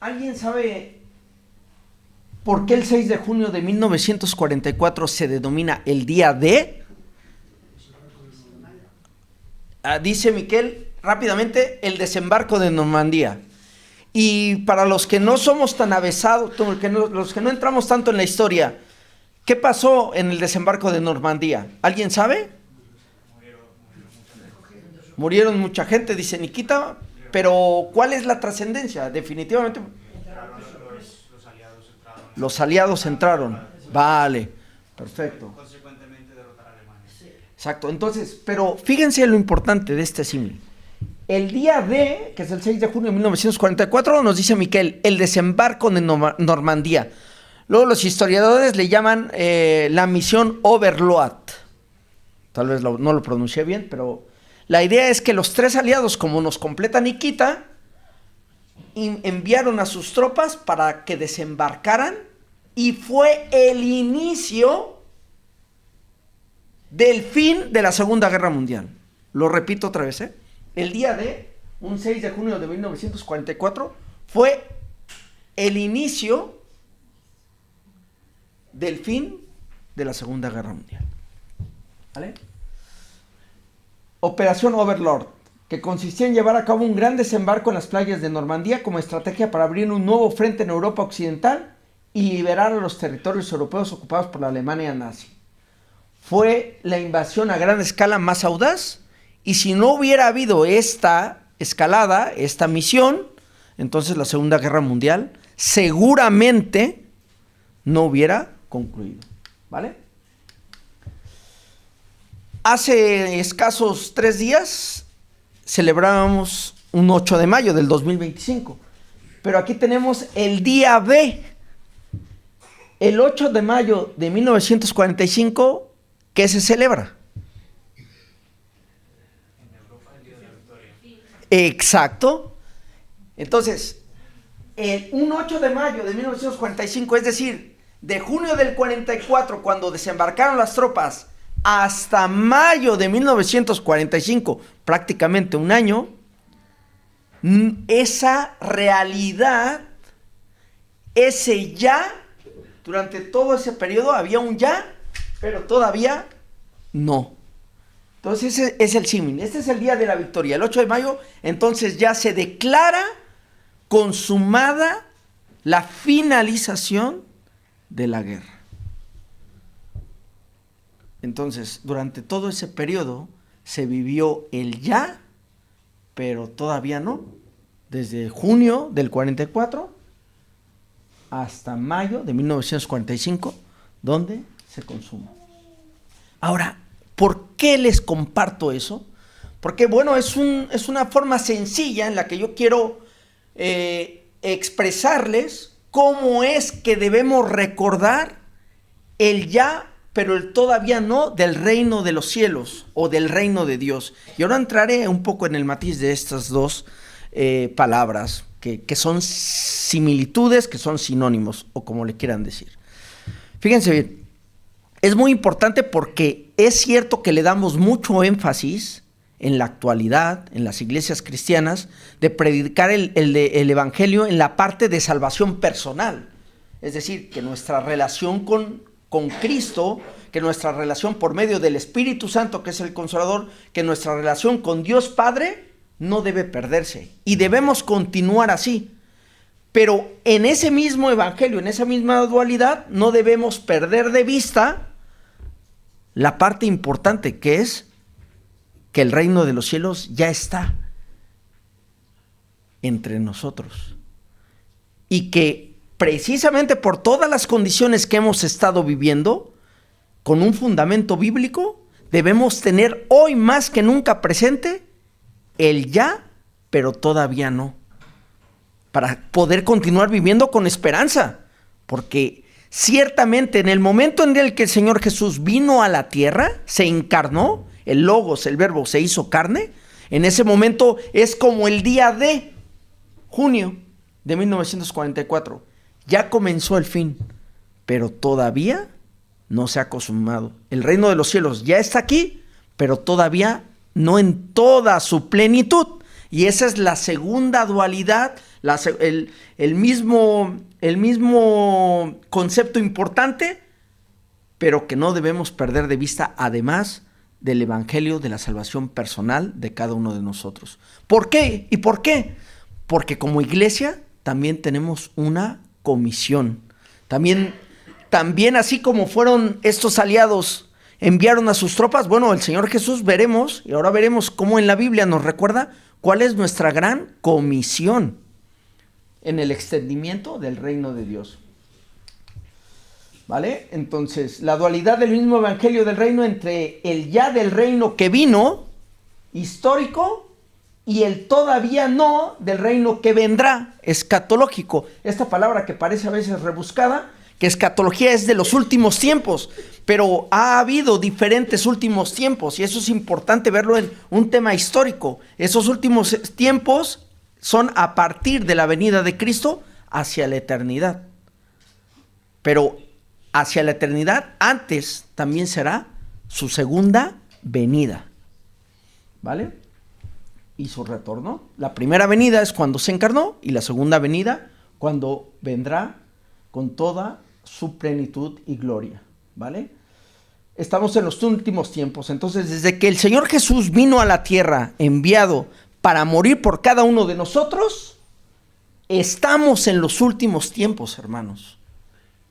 ¿Alguien sabe por qué el 6 de junio de 1944 se denomina el día de? Dice Miquel rápidamente, el desembarco de Normandía. Y para los que no somos tan avesados, los que no entramos tanto en la historia, ¿qué pasó en el desembarco de Normandía? ¿Alguien sabe? Murieron mucha gente, dice Nikita, pero ¿cuál es la trascendencia? Definitivamente los aliados entraron. Vale, perfecto. Consecuentemente derrotar a Alemania. Exacto, entonces, pero fíjense lo importante de este símil. El día D, que es el 6 de junio de 1944, nos dice Miquel, el desembarco de Normandía. Luego los historiadores le llaman la misión Overlord. Tal vez no lo pronuncié bien, pero la idea es que los tres aliados, como nos completa Nikita, enviaron a sus tropas para que desembarcaran y fue el inicio del fin de la Segunda Guerra Mundial. Lo repito otra vez, El día de un 6 de junio de 1944 fue el inicio del fin de la Segunda Guerra Mundial. ¿Vale? Operación Overlord, que consistía en llevar a cabo un gran desembarco en las playas de Normandía como estrategia para abrir un nuevo frente en Europa Occidental y liberar a los territorios europeos ocupados por la Alemania nazi. Fue la invasión a gran escala más audaz, y si no hubiera habido esta escalada, esta misión, entonces la Segunda Guerra Mundial seguramente no hubiera concluido. ¿Vale? Hace escasos 3 días celebrábamos un 8 de mayo del 2025, pero aquí tenemos el día B. El 8 de mayo de 1945, ¿qué se celebra? En Europa el día de la victoria. Exacto. Entonces, un 8 de mayo de 1945, es decir, de junio del 44, cuando desembarcaron las tropas, hasta mayo de 1945, prácticamente un año, esa realidad, ese ya, durante todo ese periodo había un ya, pero todavía no. Entonces ese es el símil, este es el día de la victoria, el 8 de mayo, entonces ya se declara consumada la finalización de la guerra. Entonces, durante todo ese periodo se vivió el ya, pero todavía no. Desde junio del 44 hasta mayo de 1945, donde se consuma. Ahora, ¿por qué les comparto eso? Porque, bueno, es una forma sencilla en la que yo quiero expresarles cómo es que debemos recordar el ya, pero el todavía no del reino de los cielos o del reino de Dios. Y ahora entraré un poco en el matiz de estas dos palabras, que son similitudes, que son sinónimos, o como le quieran decir. Fíjense bien, es muy importante porque es cierto que le damos mucho énfasis en la actualidad, en las iglesias cristianas, de predicar el evangelio en la parte de salvación personal. Es decir, que nuestra relación con Cristo, que nuestra relación por medio del Espíritu Santo, que es el Consolador, que nuestra relación con Dios Padre no debe perderse y debemos continuar así. Pero en ese mismo evangelio, en esa misma dualidad, no debemos perder de vista la parte importante, que es que el reino de los cielos ya está entre nosotros y que precisamente por todas las condiciones que hemos estado viviendo, con un fundamento bíblico, debemos tener hoy más que nunca presente el ya, pero todavía no, para poder continuar viviendo con esperanza, porque ciertamente en el momento en el que el Señor Jesús vino a la tierra, se encarnó, el Logos, el Verbo, se hizo carne, en ese momento es como el día de junio de 1944. Ya comenzó el fin, pero todavía no se ha consumado. El reino de los cielos ya está aquí, pero todavía no en toda su plenitud. Y esa es la segunda dualidad, el mismo concepto importante, pero que no debemos perder de vista, además del evangelio de la salvación personal de cada uno de nosotros. ¿Por qué? ¿Y por qué? Porque como iglesia también tenemos una comisión. También así como fueron estos aliados, enviaron a sus tropas, bueno, el Señor Jesús veremos, y ahora veremos cómo en la Biblia nos recuerda cuál es nuestra gran comisión en el extendimiento del reino de Dios. ¿Vale? Entonces, la dualidad del mismo evangelio del reino entre el ya del reino que vino, histórico, y el todavía no del reino que vendrá, escatológico. Esta palabra que parece a veces rebuscada, que escatología es de los últimos tiempos, pero ha habido diferentes últimos tiempos, y eso es importante verlo en un tema histórico. Esos últimos tiempos son a partir de la venida de Cristo hacia la eternidad. Pero hacia la eternidad, antes también será su segunda venida, ¿vale? Y su retorno. La primera venida es cuando se encarnó, y la segunda venida cuando vendrá con toda su plenitud y gloria, ¿vale? Estamos en los últimos tiempos. Entonces, desde que el Señor Jesús vino a la tierra, enviado para morir por cada uno de nosotros, estamos en los últimos tiempos, hermanos.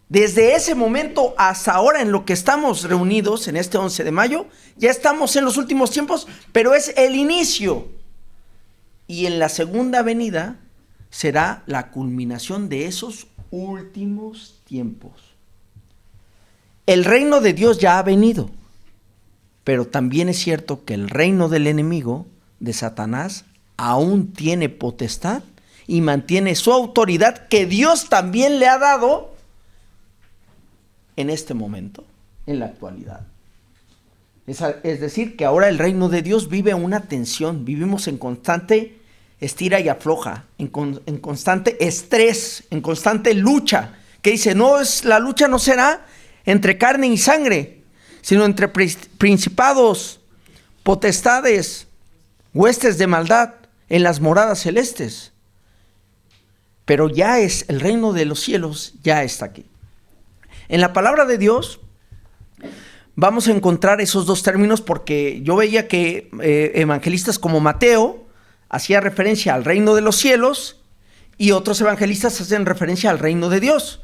Desde ese momento hasta ahora, en lo que estamos reunidos en este 11 de mayo, ya estamos en los últimos tiempos, pero es el inicio. Y en la segunda venida será la culminación de esos últimos tiempos. El reino de Dios ya ha venido, pero también es cierto que el reino del enemigo, de Satanás, aún tiene potestad y mantiene su autoridad que Dios también le ha dado en este momento, en la actualidad. Es decir, que ahora el reino de Dios vive una tensión, vivimos en constante estira y afloja, en constante estrés, en constante lucha, que dice, la lucha no será entre carne y sangre, sino entre principados, potestades, huestes de maldad en las moradas celestes. Pero ya es el reino de los cielos, ya está aquí. En la palabra de Dios vamos a encontrar esos dos términos, porque yo veía que evangelistas como Mateo hacía referencia al reino de los cielos y otros evangelistas hacen referencia al reino de Dios.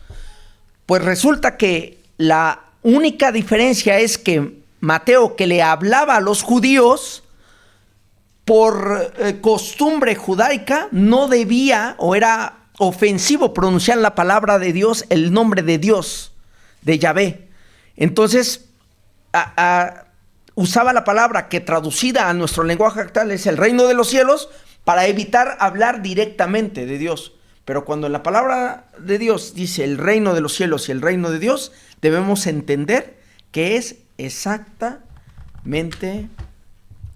Pues resulta que la única diferencia es que Mateo, que le hablaba a los judíos por costumbre judaica, no debía o era ofensivo pronunciar la palabra de Dios, el nombre de Dios, de Yahvé. Entonces usaba la palabra que traducida a nuestro lenguaje actual es el reino de los cielos, para evitar hablar directamente de Dios. Pero cuando en la palabra de Dios dice el reino de los cielos y el reino de Dios, debemos entender que es exactamente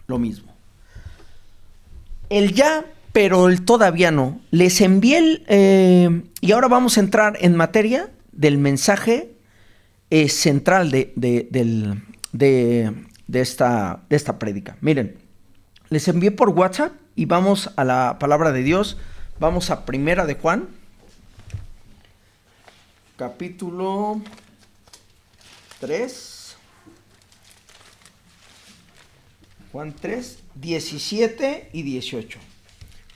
lo mismo. El ya, pero el todavía no. Les envié y ahora vamos a entrar en materia del mensaje central de esta prédica. Miren, les envié por WhatsApp y vamos a la palabra de Dios. Vamos a Primera de Juan, capítulo 3. Juan 3, 17 y 18.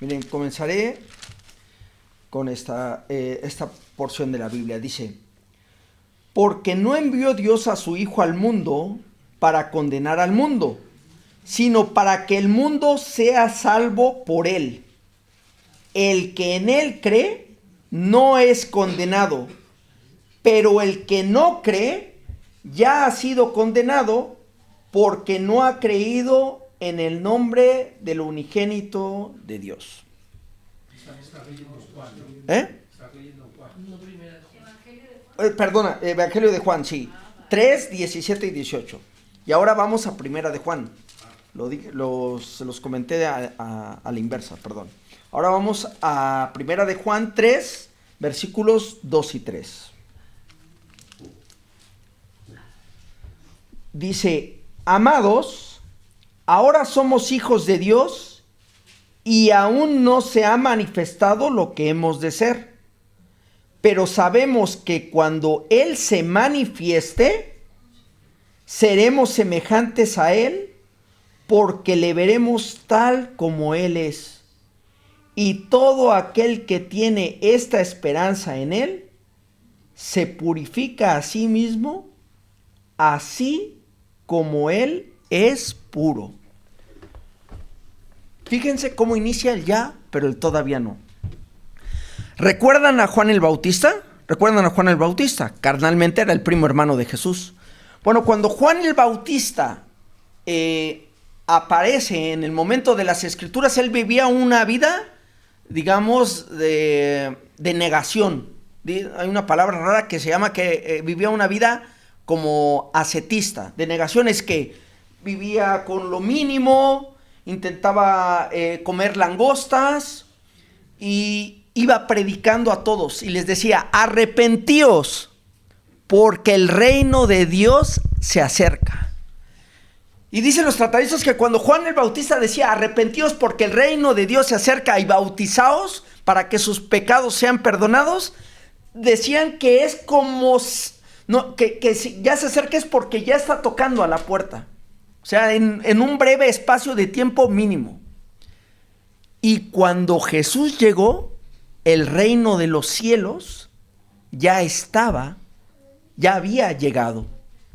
Miren, comenzaré con esta porción de la Biblia. Dice: porque no envió Dios a su Hijo al mundo para condenar al mundo, sino para que el mundo sea salvo por él. El que en él cree no es condenado, pero el que no cree ya ha sido condenado porque no ha creído en el nombre del unigénito de Dios. Perdona, Evangelio de Juan, sí. 3, 17 y 18. Y ahora vamos a Primera de Juan. Se los comenté a la inversa, perdón. Ahora vamos a Primera de Juan 3, versículos 2 y 3. Dice: amados, ahora somos hijos de Dios, y aún no se ha manifestado lo que hemos de ser. Pero sabemos que cuando Él se manifieste, seremos semejantes a Él, porque le veremos tal como Él es. Y todo aquel que tiene esta esperanza en Él, se purifica a sí mismo, así como Él es puro. Fíjense cómo inicia el ya, pero el todavía no. ¿Recuerdan a Juan el Bautista? ¿Recuerdan a Juan el Bautista? Carnalmente era el primo hermano de Jesús. Bueno, cuando Juan el Bautista aparece en el momento de las Escrituras, él vivía una vida, digamos, de negación. Hay una palabra rara que se llama que vivía una vida como ascetista. De negación es que vivía con lo mínimo, intentaba comer langostas y iba predicando a todos y les decía: arrepentíos, porque el reino de Dios se acerca. Y dicen los tratadistas que cuando Juan el Bautista decía: arrepentíos porque el reino de Dios se acerca y bautizaos para que sus pecados sean perdonados, decían que es como que si ya se acerca es porque ya está tocando a la puerta. O sea, en un breve espacio de tiempo mínimo. Y cuando Jesús llegó, el reino de los cielos ya había llegado.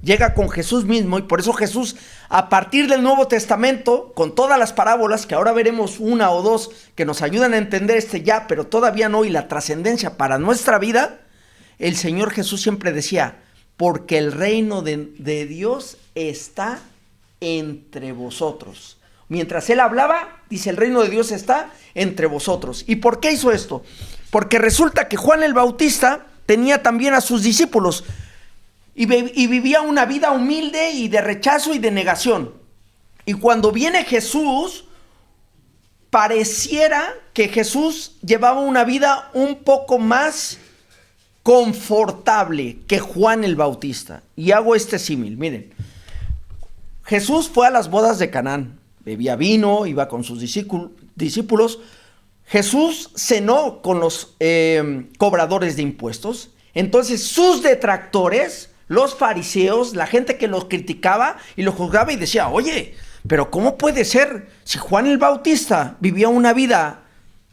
Llega con Jesús mismo, y por eso Jesús, a partir del Nuevo Testamento, con todas las parábolas, que ahora veremos una o dos que nos ayudan a entender este ya, pero todavía no, y la trascendencia para nuestra vida, el Señor Jesús siempre decía: porque el reino de Dios está entre vosotros. Mientras él hablaba, dice: el reino de Dios está entre vosotros. ¿Y por qué hizo esto? Porque resulta que Juan el Bautista tenía también a sus discípulos y vivía una vida humilde y de rechazo y de negación. Y cuando viene Jesús, pareciera que Jesús llevaba una vida un poco más confortable que Juan el Bautista. Y hago este símil, miren. Jesús fue a las bodas de Canaán, bebía vino, iba con sus discípulos. Jesús cenó con los cobradores de impuestos. Entonces sus detractores, los fariseos, la gente que los criticaba y los juzgaba y decía: oye, pero ¿cómo puede ser si Juan el Bautista vivía una vida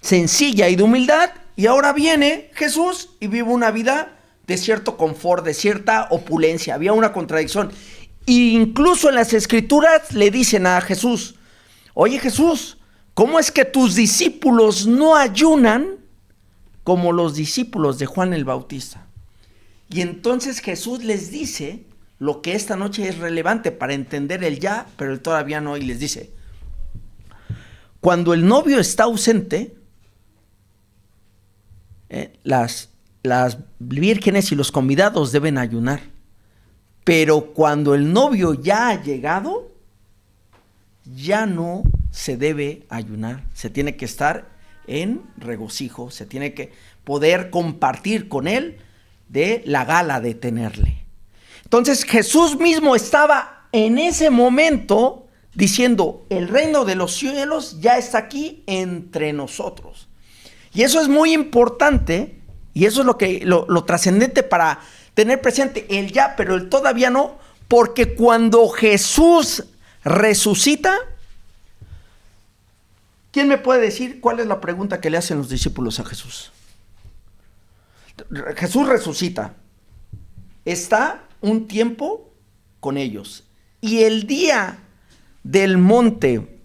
sencilla y de humildad, y ahora viene Jesús y vive una vida de cierto confort, de cierta opulencia? Había una contradicción. E incluso en las Escrituras le dicen a Jesús: oye Jesús, ¿cómo es que tus discípulos no ayunan como los discípulos de Juan el Bautista? Y entonces Jesús les dice lo que esta noche es relevante para entender el ya, pero el todavía no, y les dice: cuando el novio está ausente, las vírgenes y los convidados deben ayunar. Pero cuando el novio ya ha llegado, ya no se debe ayunar. Se tiene que estar en regocijo, se tiene que poder compartir con él de la gala de tenerle. Entonces Jesús mismo estaba en ese momento diciendo: el reino de los cielos ya está aquí entre nosotros. Y eso es muy importante, y eso es lo trascendente para tener presente el ya, pero el todavía no, porque cuando Jesús resucita, ¿quién me puede decir cuál es la pregunta que le hacen los discípulos a Jesús? Jesús resucita, está un tiempo con ellos, y el día del monte,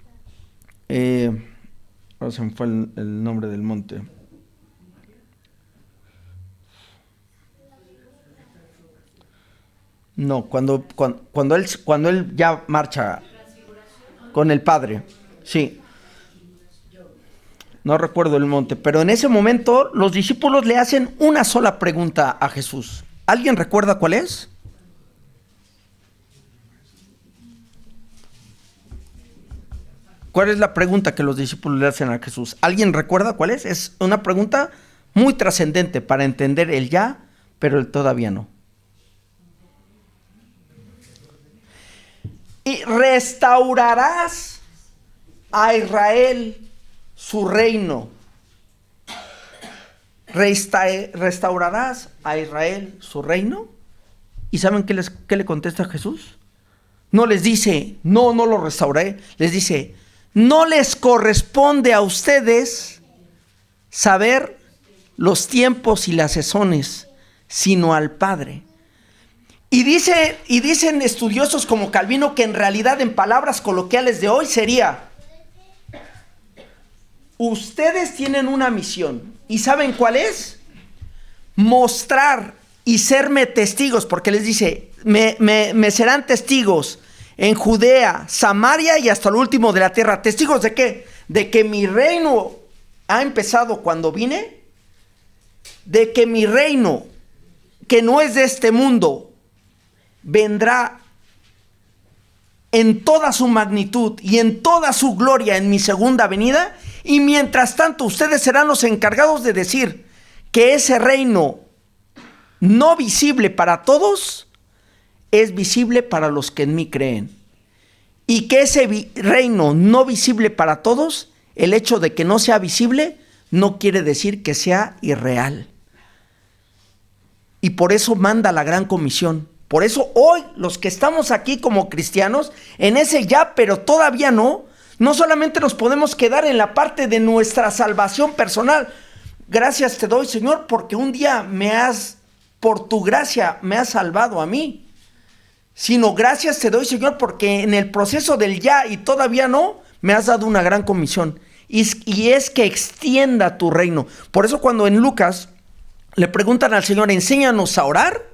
ahora se me fue el nombre del monte. No, cuando él ya marcha con el Padre, sí. No recuerdo el monte, pero en ese momento los discípulos le hacen una sola pregunta a Jesús. ¿Alguien recuerda cuál es? ¿Cuál es la pregunta que los discípulos le hacen a Jesús? ¿Alguien recuerda cuál es? Es una pregunta muy trascendente para entender el ya, pero el todavía no. ¿Y restaurarás a Israel su reino. ¿Restaurarás a Israel su reino? ¿Y saben qué le contesta Jesús? No les dice, no lo restauraré. Les dice, no les corresponde a ustedes saber los tiempos y las sazones, sino al Padre. Y dicen estudiosos como Calvino que en realidad, en palabras coloquiales de hoy, sería: ustedes tienen una misión. ¿Y saben cuál es? Mostrar y serme testigos, porque les dice, me serán testigos en Judea, Samaria y hasta el último de la tierra. ¿Testigos de qué? De que mi reino ha empezado cuando vine, de que mi reino, que no es de este mundo, vendrá en toda su magnitud y en toda su gloria en mi segunda venida. Y mientras tanto, ustedes serán los encargados de decir que ese reino no visible para todos es visible para los que en mí creen. Y que ese reino no visible para todos, el hecho de que no sea visible, no quiere decir que sea irreal. Y por eso manda la gran comisión. Por eso hoy los que estamos aquí como cristianos, en ese ya pero todavía no solamente nos podemos quedar en la parte de nuestra salvación personal. Gracias te doy, Señor, porque un día por tu gracia me has salvado a mí. Sino gracias te doy, Señor, porque en el proceso del ya y todavía no, me has dado una gran comisión. Y es que extienda tu reino. Por eso cuando en Lucas le preguntan al Señor, enséñanos a orar,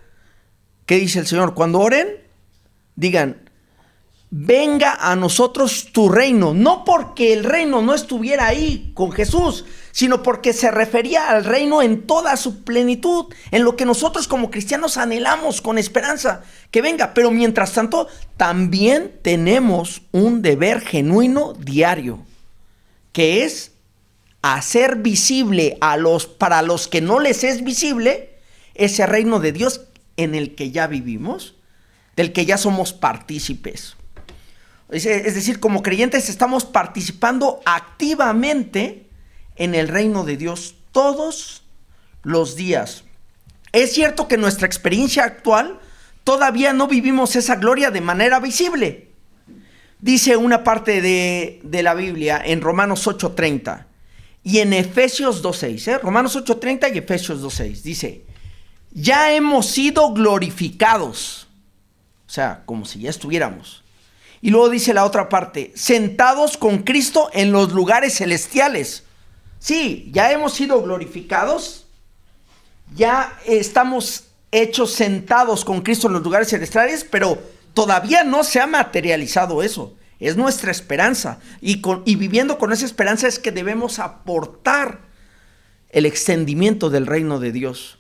¿qué dice el Señor? Cuando oren, digan, venga a nosotros tu reino. No porque el reino no estuviera ahí con Jesús, sino porque se refería al reino en toda su plenitud, en lo que nosotros como cristianos anhelamos con esperanza, que venga. Pero mientras tanto, también tenemos un deber genuino diario, que es hacer visible para los que no les es visible, ese reino de Dios en el que ya vivimos, del que ya somos partícipes. Es decir, como creyentes estamos participando activamente en el reino de Dios todos los días. Es cierto que en nuestra experiencia actual todavía no vivimos esa gloria de manera visible. Dice una parte de la Biblia en Romanos 8:30 y en Efesios 2:6, Romanos 8:30 y Efesios 2:6, dice, ya hemos sido glorificados, o sea, como si ya estuviéramos. Y luego dice la otra parte, sentados con Cristo en los lugares celestiales. Sí, ya hemos sido glorificados, ya estamos hechos sentados con Cristo en los lugares celestiales, pero todavía no se ha materializado eso. Es nuestra esperanza. Y viviendo con esa esperanza es que debemos aportar el extendimiento del reino de Dios.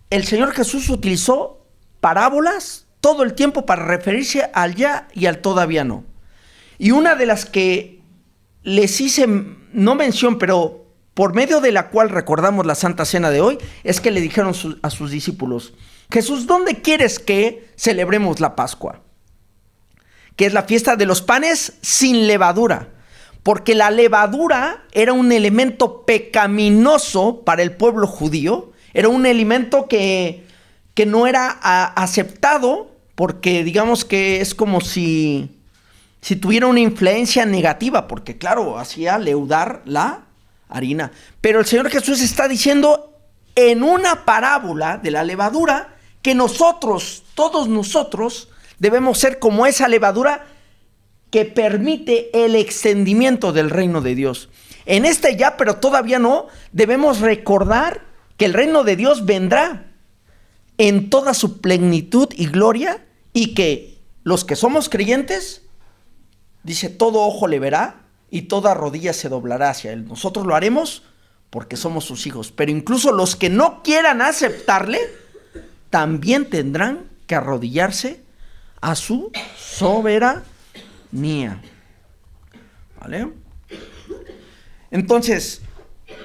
El Señor Jesús utilizó parábolas todo el tiempo para referirse al ya y al todavía no. Y una de las que les hice no mención, pero por medio de la cual recordamos la Santa Cena de hoy, es que le dijeron a sus discípulos, Jesús, ¿dónde quieres que celebremos la Pascua? Que es la fiesta de los panes sin levadura, porque la levadura era un elemento pecaminoso para el pueblo judío, era un elemento que no era aceptado, porque digamos que es como si tuviera una influencia negativa, porque claro, hacía leudar la harina. Pero el Señor Jesús está diciendo en una parábola de la levadura que nosotros, todos nosotros, debemos ser como esa levadura que permite el extendimiento del reino de Dios. En este ya, pero todavía no, debemos recordar que el reino de Dios vendrá en toda su plenitud y gloria, y que los que somos creyentes, dice, todo ojo le verá y toda rodilla se doblará hacia él. Nosotros lo haremos porque somos sus hijos, pero incluso los que no quieran aceptarle, también tendrán que arrodillarse a su soberanía. ¿Vale? Entonces,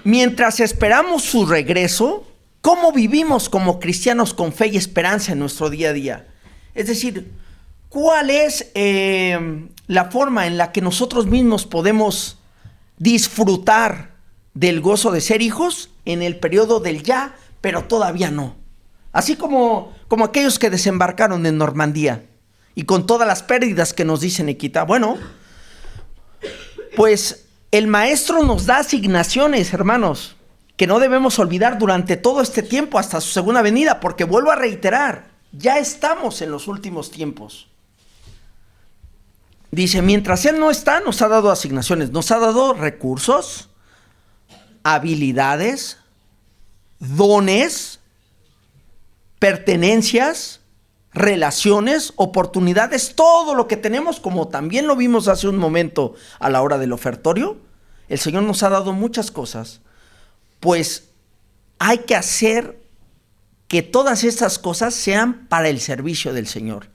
mientras esperamos su regreso, ¿cómo vivimos como cristianos con fe y esperanza en nuestro día a día? Es decir, ¿cuál es la forma en la que nosotros mismos podemos disfrutar del gozo de ser hijos en el periodo del ya, pero todavía no. Así como aquellos que desembarcaron en Normandía y con todas las pérdidas que nos dice Nikita. Bueno, pues el maestro nos da asignaciones, hermanos, que no debemos olvidar durante todo este tiempo hasta su segunda venida, porque vuelvo a reiterar, ya estamos en los últimos tiempos. Dice, mientras Él no está, nos ha dado asignaciones, nos ha dado recursos, habilidades, dones, pertenencias, relaciones, oportunidades, todo lo que tenemos, como también lo vimos hace un momento a la hora del ofertorio. El Señor nos ha dado muchas cosas, pues hay que hacer que todas estas cosas sean para el servicio del Señor.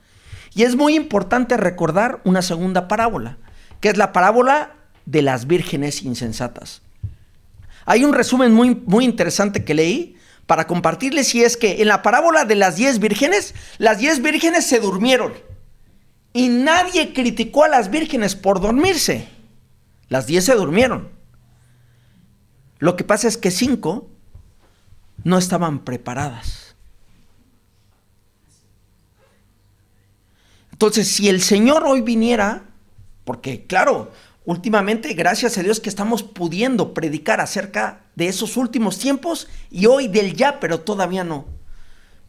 Y es muy importante recordar una segunda parábola, que es la parábola de las vírgenes insensatas. Hay un resumen muy interesante que leí para compartirles, y es que en la parábola de las 10 vírgenes se durmieron. Y nadie criticó a las vírgenes por dormirse. Las 10 se durmieron. Lo que pasa es que 5 no estaban preparadas. Entonces, si el Señor hoy viniera, porque claro, últimamente, gracias a Dios que estamos pudiendo predicar acerca de esos últimos tiempos y hoy del ya, pero todavía no.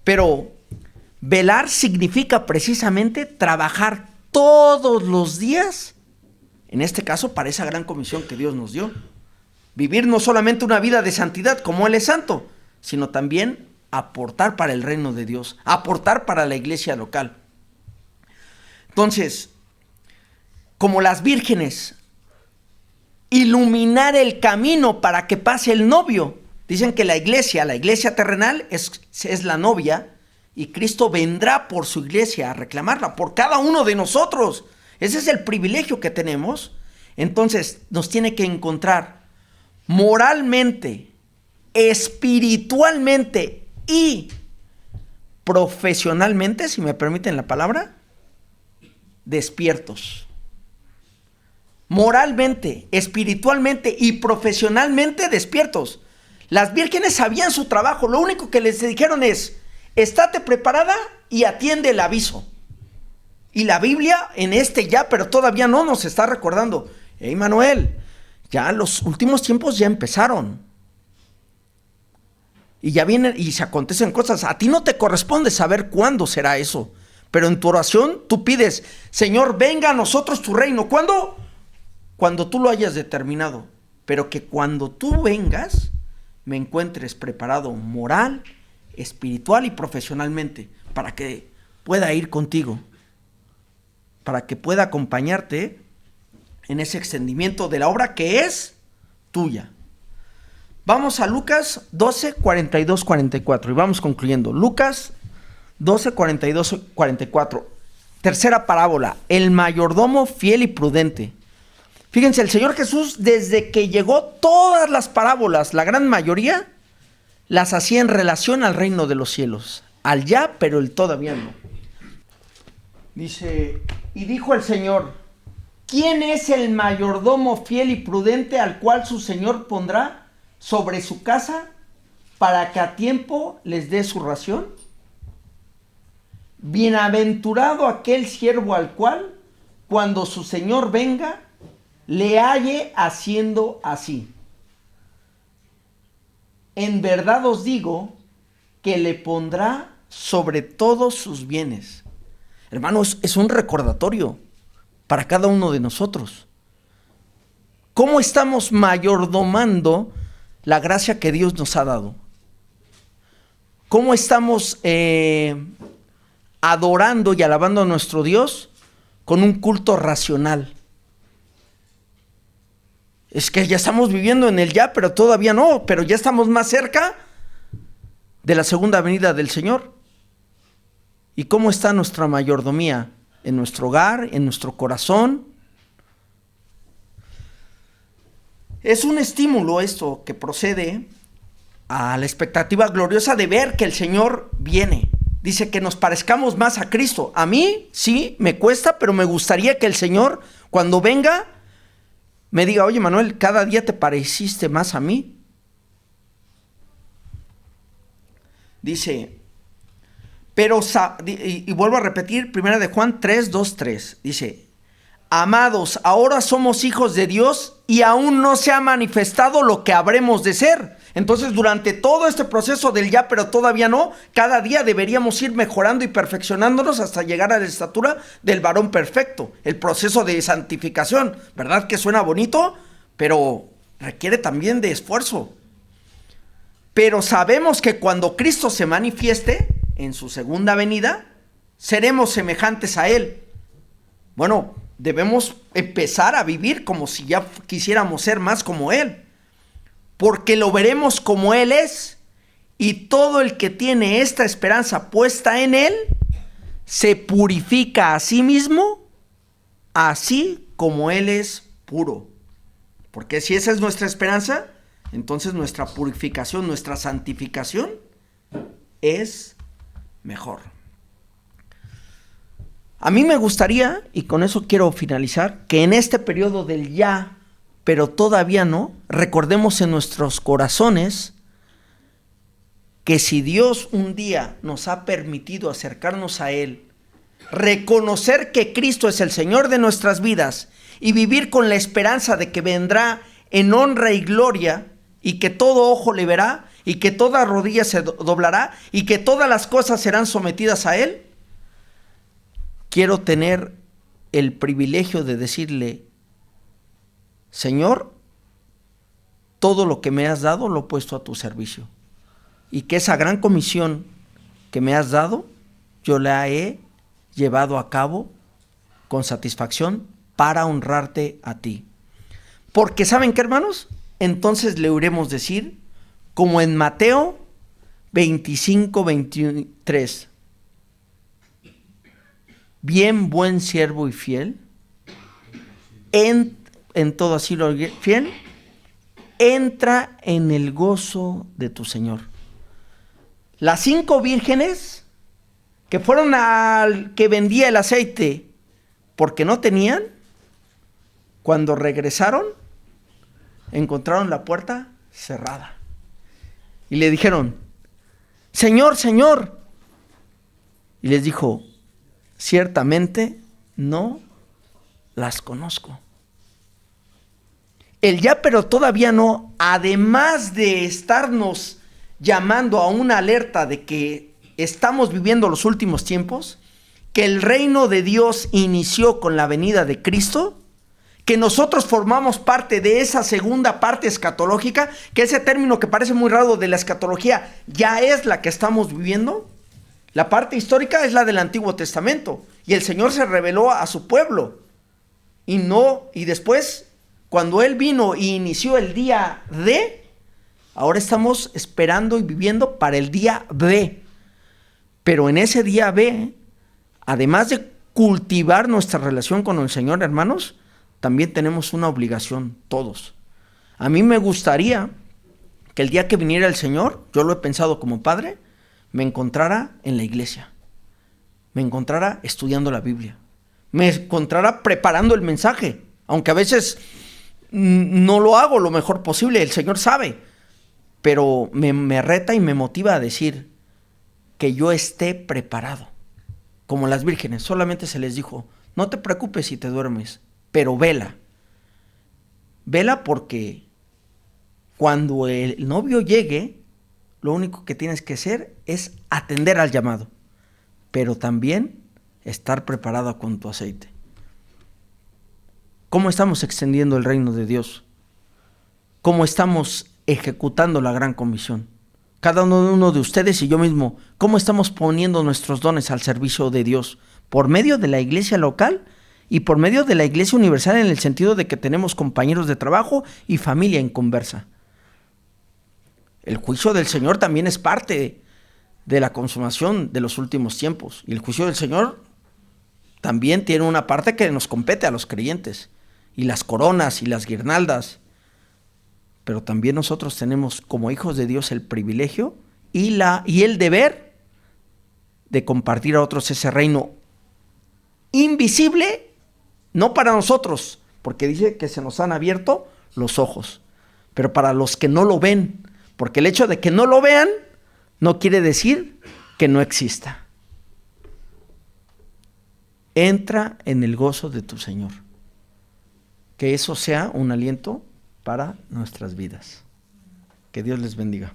Pero velar significa precisamente trabajar todos los días, en este caso para esa gran comisión que Dios nos dio. Vivir no solamente una vida de santidad como Él es santo, sino también aportar para el reino de Dios, aportar para la iglesia local. Entonces, como las vírgenes, iluminar el camino para que pase el novio. Dicen que la iglesia terrenal es la novia, y Cristo vendrá por su iglesia a reclamarla, por cada uno de nosotros. Ese es el privilegio que tenemos. Entonces, nos tiene que encontrar moralmente, espiritualmente y profesionalmente, si me permiten la palabra, despiertos. Moralmente, espiritualmente y profesionalmente despiertos. Las vírgenes sabían su trabajo, lo único que les dijeron es, estate preparada y atiende el aviso. Y la Biblia en ya, pero todavía no, nos está recordando, hey Manuel, ya los últimos tiempos ya empezaron. Y ya vienen y se acontecen cosas. A ti no te corresponde saber cuándo será eso. Pero en tu oración tú pides, Señor, venga a nosotros tu reino. ¿Cuándo? Cuando tú lo hayas determinado. Pero que cuando tú vengas, me encuentres preparado moral, espiritual y profesionalmente, para que pueda ir contigo, para que pueda acompañarte en ese extendimiento de la obra que es tuya. Vamos a Lucas 12, 42, 44 y vamos concluyendo. Lucas 12, 42, 44. Tercera parábola, el mayordomo fiel y prudente. Fíjense, el Señor Jesús, desde que llegó, todas las parábolas, la gran mayoría, las hacía en relación al reino de los cielos. Al ya, pero el todavía no. Dice, y dijo el Señor, ¿quién es el mayordomo fiel y prudente al cual su Señor pondrá sobre su casa para que a tiempo les dé su ración? Bienaventurado aquel siervo al cual, cuando su Señor venga, le halle haciendo así. En verdad os digo que le pondrá sobre todos sus bienes. Hermanos, es un recordatorio para cada uno de nosotros. ¿Cómo estamos mayordomando la gracia que Dios nos ha dado? ¿Cómo estamos adorando y alabando a nuestro Dios con un culto racional? Es que ya estamos viviendo en el ya, pero todavía no, pero ya estamos más cerca de la segunda venida del Señor. ¿Y cómo está nuestra mayordomía? En nuestro hogar, en nuestro corazón. Es un estímulo esto que procede a la expectativa gloriosa de ver que el Señor viene. Dice que nos parezcamos más a Cristo. A mí, sí, me cuesta, pero me gustaría que el Señor, cuando venga, me diga, oye Manuel, cada día te pareciste más a mí. Dice, y vuelvo a repetir, 1 de Juan 3, 2, 3. Dice, amados, ahora somos hijos de Dios y aún no se ha manifestado lo que habremos de ser. Entonces, durante todo este proceso del ya, pero todavía no, cada día deberíamos ir mejorando y perfeccionándonos hasta llegar a la estatura del varón perfecto. El proceso de santificación, ¿verdad que suena bonito? Pero requiere también de esfuerzo. Pero sabemos que cuando Cristo se manifieste en su segunda venida, seremos semejantes a Él. Bueno, debemos empezar a vivir como si ya quisiéramos ser más como Él, porque lo veremos como Él es, y todo el que tiene esta esperanza puesta en Él, se purifica a sí mismo, así como Él es puro. Porque si esa es nuestra esperanza, entonces nuestra purificación, nuestra santificación es mejor. A mí me gustaría, y con eso quiero finalizar, que en este periodo del ya, pero todavía no, recordemos en nuestros corazones que si Dios un día nos ha permitido acercarnos a Él, reconocer que Cristo es el Señor de nuestras vidas y vivir con la esperanza de que vendrá en honra y gloria y que todo ojo le verá y que toda rodilla se doblará y que todas las cosas serán sometidas a Él, quiero tener el privilegio de decirle, Señor, todo lo que me has dado lo he puesto a tu servicio. Y que esa gran comisión que me has dado, yo la he llevado a cabo con satisfacción para honrarte a ti. Porque ¿saben qué, hermanos? Entonces le oiremos decir, como en Mateo 25, 23, bien, buen siervo y fiel, en todo asilo fiel, entra en el gozo de tu Señor. Las 5 vírgenes que fueron al que vendía el aceite porque no tenían, cuando regresaron, encontraron la puerta cerrada. Y le dijeron, Señor, Señor. Y les dijo, ciertamente no las conozco. El ya pero todavía no, además de estarnos llamando a una alerta de que estamos viviendo los últimos tiempos, que el reino de Dios inició con la venida de Cristo, que nosotros formamos parte de esa segunda parte escatológica, que ese término que parece muy raro de la escatología ya es la que estamos viviendo. La parte histórica es la del Antiguo Testamento y el Señor se reveló a su pueblo y después cuando Él vino y inició el día D, ahora estamos esperando y viviendo para el día B. Pero en ese día B, además de cultivar nuestra relación con el Señor, hermanos, también tenemos una obligación todos. A mí me gustaría que el día que viniera el Señor, yo lo he pensado como padre, me encontrara en la iglesia, me encontrara estudiando la Biblia, me encontrara preparando el mensaje, aunque a veces no lo hago lo mejor posible, el Señor sabe, pero me reta y me motiva a decir que yo esté preparado. Como las vírgenes, solamente se les dijo, no te preocupes si te duermes, pero vela. Vela porque cuando el novio llegue, lo único que tienes que hacer es atender al llamado, pero también estar preparado con tu aceite. ¿Cómo estamos extendiendo el reino de Dios? ¿Cómo estamos ejecutando la gran comisión? Cada uno de ustedes y yo mismo, ¿cómo estamos poniendo nuestros dones al servicio de Dios? Por medio de la iglesia local y por medio de la iglesia universal, en el sentido de que tenemos compañeros de trabajo y familia en conversa. El juicio del Señor también es parte de la consumación de los últimos tiempos. Y el juicio del Señor también tiene una parte que nos compete a los creyentes. Y las coronas y las guirnaldas. Pero también nosotros tenemos como hijos de Dios el privilegio y el deber de compartir a otros ese reino invisible, no para nosotros, porque dice que se nos han abierto los ojos. Pero para los que no lo ven, porque el hecho de que no lo vean no quiere decir que no exista. Entra en el gozo de tu Señor. Que eso sea un aliento para nuestras vidas. Que Dios les bendiga.